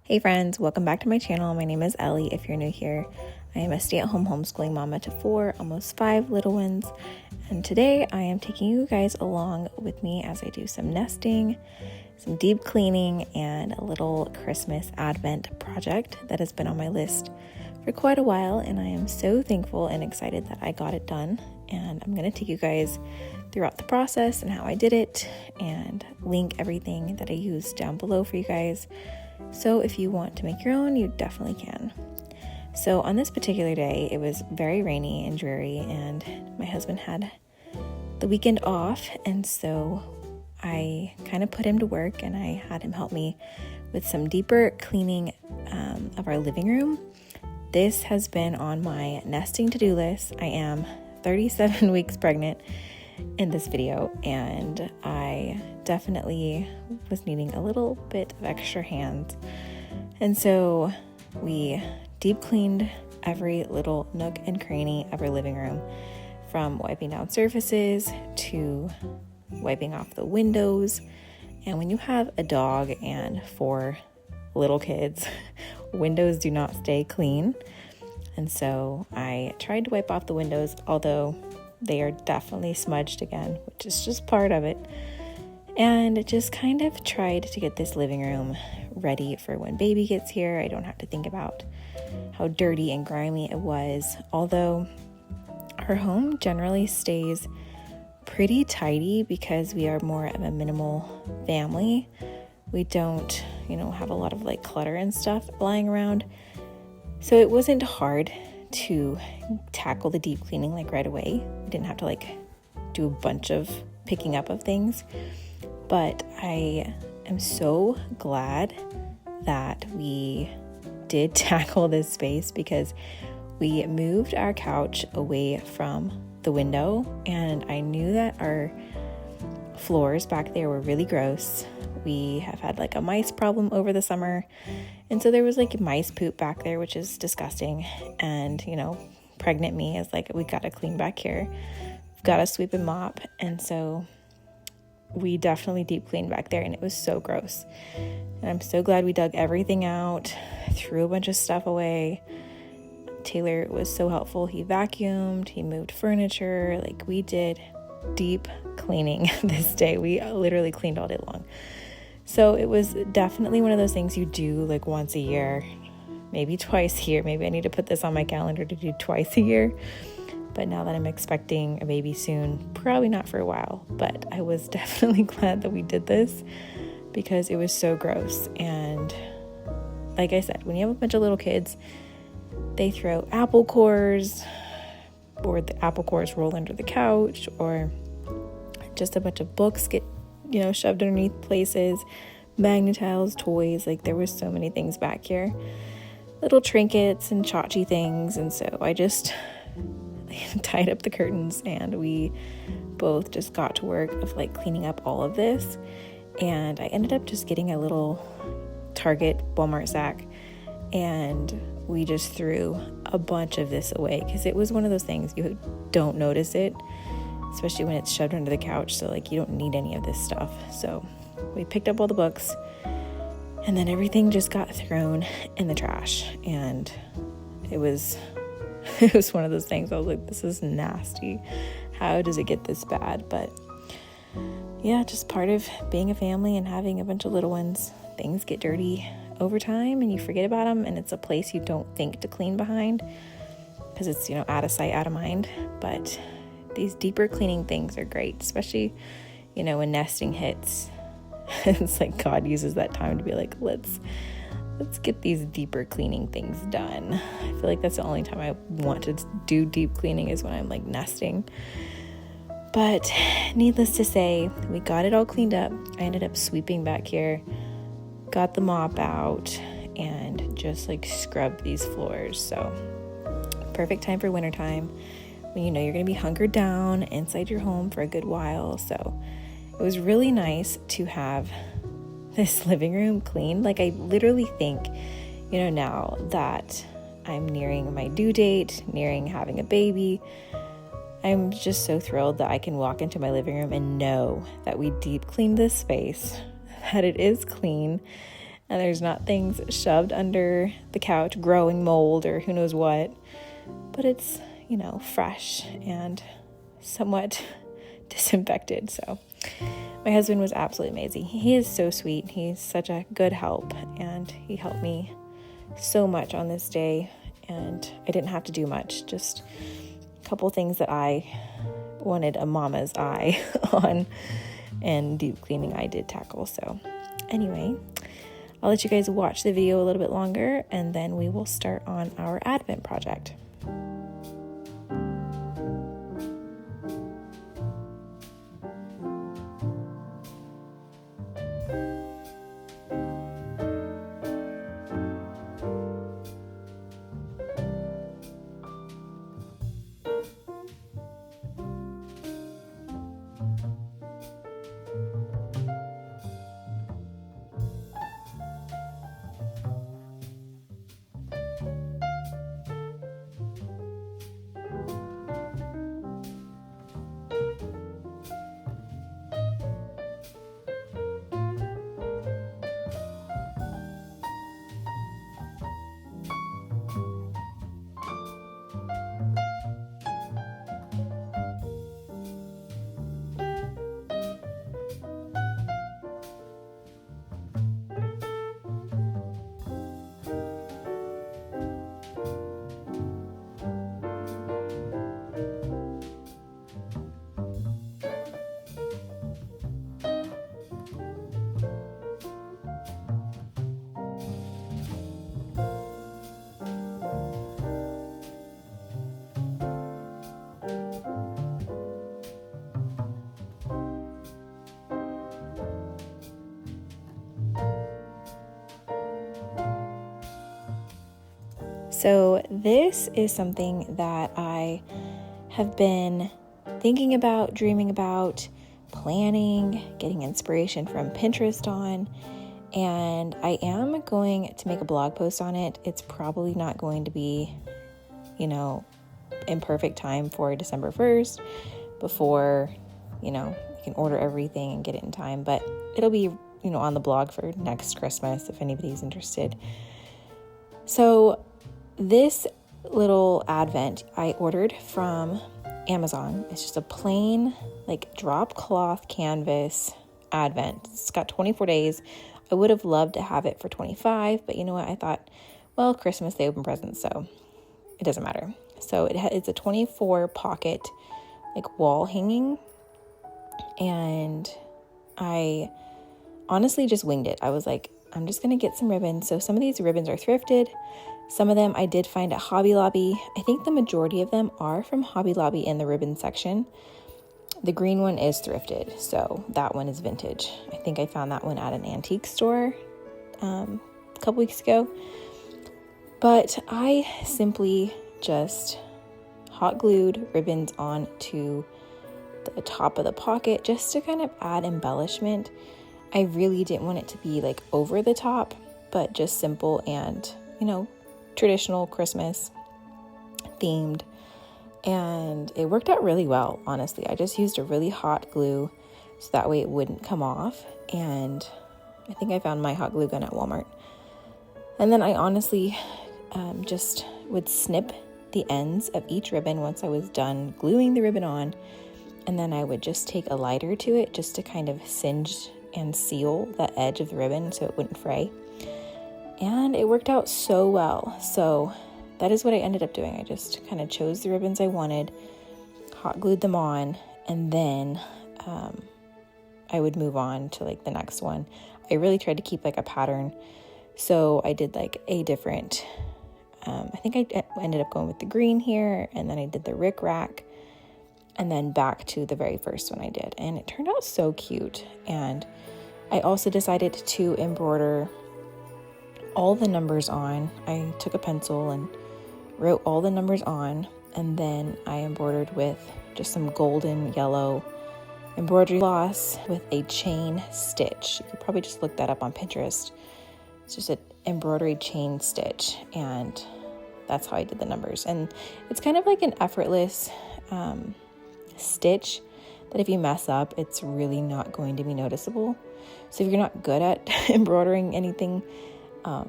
Hey friends, welcome back to my channel. My name is Ellie if you're new here. I am a stay-at-home homeschooling mama to 4, almost 5 little ones. And today I am taking you guys along with me as I do some nesting, some deep cleaning, and a little Christmas Advent project that has been on my list for quite a while. And I am so thankful and excited that I got it done. And I'm going to take you guys throughout the process and how I did it and link everything that I used down below for you guys. So if you want to make your own, you definitely can. So on this particular day, it was very rainy and dreary, and my husband had the weekend off, and so I kind of put him to work, and I had him help me with some deeper cleaning of our living room. This has been on my nesting to-do list. I am 37 weeks pregnant in this video, and I definitely was needing a little bit of extra hands. And so we deep cleaned every little nook and cranny of our living room, from wiping down surfaces to wiping off the windows. And when you have a dog and 4 little kids, windows do not stay clean. And so I tried to wipe off the windows, although they are definitely smudged again, which is just part of it. And just kind of tried to get this living room ready for when baby gets here. I don't have to think about how dirty and grimy it was. Although our home generally stays pretty tidy because we are more of a minimal family. We don't, have a lot of clutter and stuff lying around. So it wasn't hard to tackle the deep cleaning right away. We didn't have to do a bunch of picking up of things. But I am so glad that we did tackle this space, because we moved our couch away from the window, and I knew that our floors back there were really gross. We have had a mice problem over the summer, and so there was mice poop back there, which is disgusting. And pregnant me is we gotta clean back here, we've gotta sweep and mop. And so we definitely deep cleaned back there, and it was so gross. And I'm so glad we dug everything out, threw a bunch of stuff away. Taylor was so helpful. He vacuumed, he moved furniture. We did deep cleaning this day. We literally cleaned all day long. So it was definitely one of those things you do once a year, maybe twice a year. Maybe I need to put this on my calendar to do twice a year. But now that I'm expecting a baby soon, probably not for a while, but I was definitely glad that we did this, because it was so gross. And like I said, when you have a bunch of little kids, they throw apple cores, or the apple cores roll under the couch, or just a bunch of books get, shoved underneath places, magnetiles, toys. There was so many things back here, little trinkets and tchotchke things. And so I just tied up the curtains, and we both just got to work of cleaning up all of this. And I ended up just getting a little Target Walmart sack, and we just threw a bunch of this away, because it was one of those things you don't notice it, especially when it's shoved under the couch. So you don't need any of this stuff. So we picked up all the books, and then everything just got thrown in the trash. And it was one of those things I was like, this is nasty. How does it get this bad? But yeah, just part of being a family and having a bunch of little ones. Things get dirty over time, and you forget about them, and it's a place you don't think to clean behind, because it's, out of sight, out of mind. But these deeper cleaning things are great, especially, when nesting hits. It's God uses that time to be let's get these deeper cleaning things done. I feel that's the only time I want to do deep cleaning, is when I'm nesting. But needless to say, we got it all cleaned up. I ended up sweeping back here, got the mop out, and just scrubbed these floors. So perfect time for wintertime, when you're going to be hunkered down inside your home for a good while. So it was really nice to have this living room clean. I literally think, now that I'm nearing my due date, nearing having a baby, I'm just so thrilled that I can walk into my living room and know that we deep cleaned this space, that it is clean, and there's not things shoved under the couch, growing mold or who knows what, but it's, fresh and somewhat disinfected. So my husband was absolutely amazing. He is so sweet. He's such a good help, and he helped me so much on this day, and I didn't have to do much, just a couple things that I wanted a mama's eye on, and deep cleaning I did tackle. So anyway, I'll let you guys watch the video a little bit longer, and then we will start on our Advent project. So this is something that I have been thinking about, dreaming about, planning, getting inspiration from Pinterest on, and I am going to make a blog post on it. It's probably not going to be, in perfect time for December 1st before, you can order everything and get it in time, but it'll be, on the blog for next Christmas if anybody's interested. So this little Advent I ordered from Amazon. It's just a plain drop cloth canvas Advent. It's got 24 days. I would have loved to have it for 25, but you know what? I thought, well, Christmas, they open presents, so it doesn't matter. So it's a 24 pocket wall hanging, and I honestly just winged it. I was like, I'm just going to get some ribbons. So some of these ribbons are thrifted. Some of them I did find at Hobby Lobby. I think the majority of them are from Hobby Lobby in the ribbon section. The green one is thrifted, so that one is vintage. I think I found that one at an antique store a couple weeks ago. But I simply just hot glued ribbons onto the top of the pocket just to kind of add embellishment. I really didn't want it to be over the top, but just simple and, traditional Christmas themed. And it worked out really well, honestly. I just used a really hot glue so that way it wouldn't come off. And I think I found my hot glue gun at Walmart. And then I honestly just would snip the ends of each ribbon once I was done gluing the ribbon on. And then I would just take a lighter to it just to kind of singe and seal the edge of the ribbon so it wouldn't fray. And it worked out so well. So that is what I ended up doing. I just kind of chose the ribbons I wanted, hot glued them on, and then I would move on to the next one. I really tried to keep a pattern. So I did a different, I think I ended up going with the green here, and then I did the rickrack, and then back to the very first one I did. And it turned out so cute. And I also decided to embroider all the numbers on. I took a pencil and wrote all the numbers on, and then I embroidered with just some golden yellow embroidery floss with a chain stitch. You could probably just look that up on Pinterest. It's just an embroidery chain stitch, and that's how I did the numbers. And it's kind of an effortless stitch that if you mess up, it's really not going to be noticeable. So if you're not good at embroidering anything,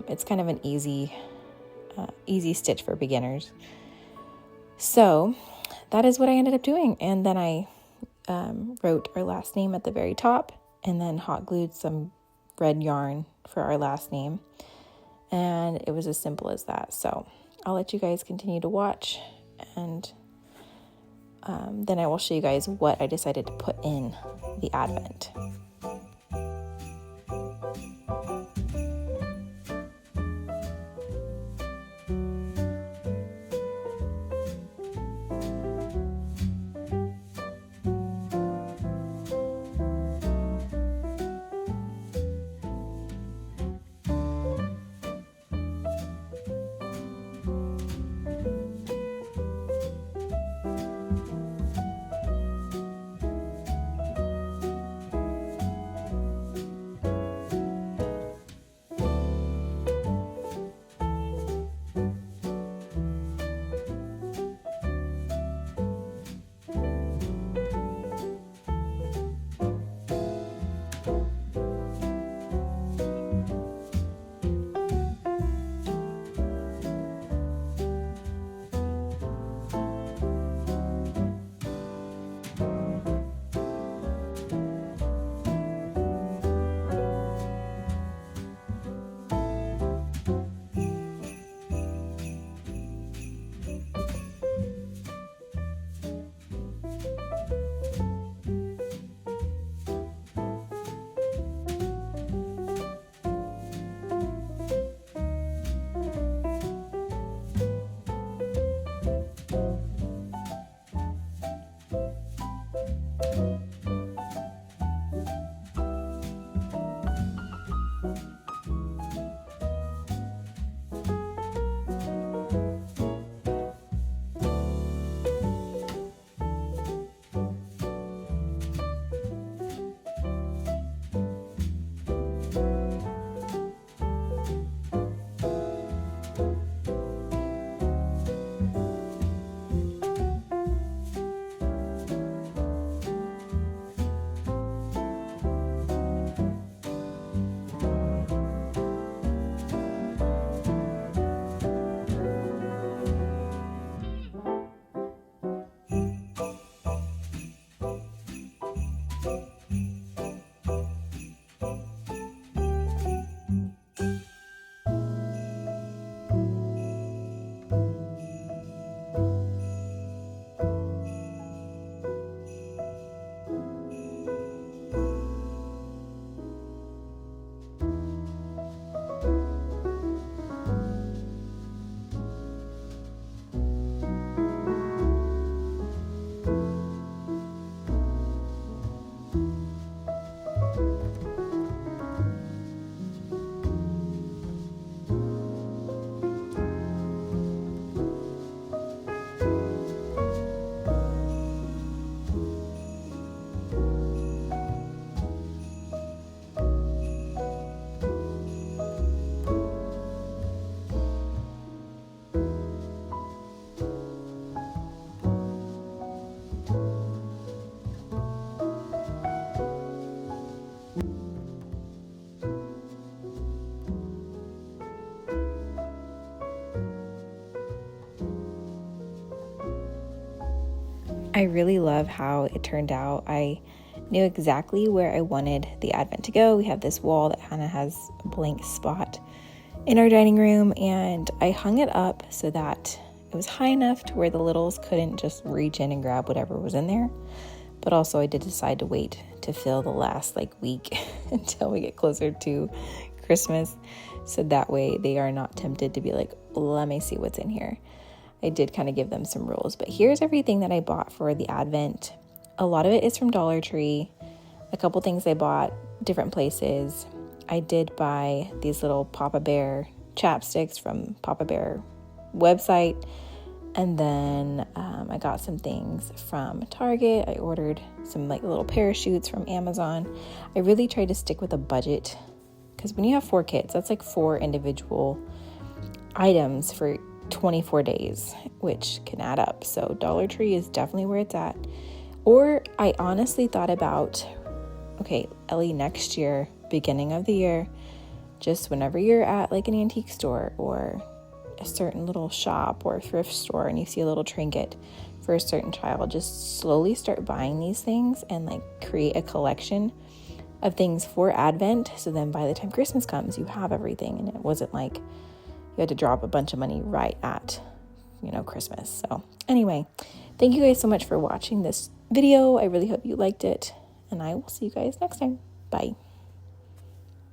it's kind of an easy stitch for beginners. So that is what I ended up doing. And then I wrote our last name at the very top and then hot glued some red yarn for our last name. And it was as simple as that. So I'll let you guys continue to watch, and then I will show you guys what I decided to put in the advent. I really love how it turned out. I knew exactly where I wanted the advent to go. We have this wall that kind of has a blank spot in our dining room, and I hung it up so that it was high enough to where the littles couldn't just reach in and grab whatever was in there. But also I did decide to wait to fill the last week until we get closer to Christmas, so that way they are not tempted to be like, let me see what's in here. I did kind of give them some rules, but here's everything that I bought for the advent. A lot of it is from Dollar Tree. A couple things I bought different places. I did buy these little Papa Bear chapsticks from Papa Bear website. And then I got some things from Target. I ordered some little parachutes from Amazon. I really tried to stick with a budget, because when you have 4 kids, that's 4 individual items for 24 days, which can add up. So Dollar Tree is definitely where it's at. Or I honestly thought about, okay, Ellie, next year, beginning of the year, just whenever you're at like an antique store or a certain little shop or thrift store and you see a little trinket for a certain child, just slowly start buying these things and like create a collection of things for Advent. So then by the time Christmas comes, you have everything, and it wasn't like you had to drop a bunch of money right at, Christmas. So anyway, thank you guys so much for watching this video. I really hope you liked it, and I will see you guys next time. Bye.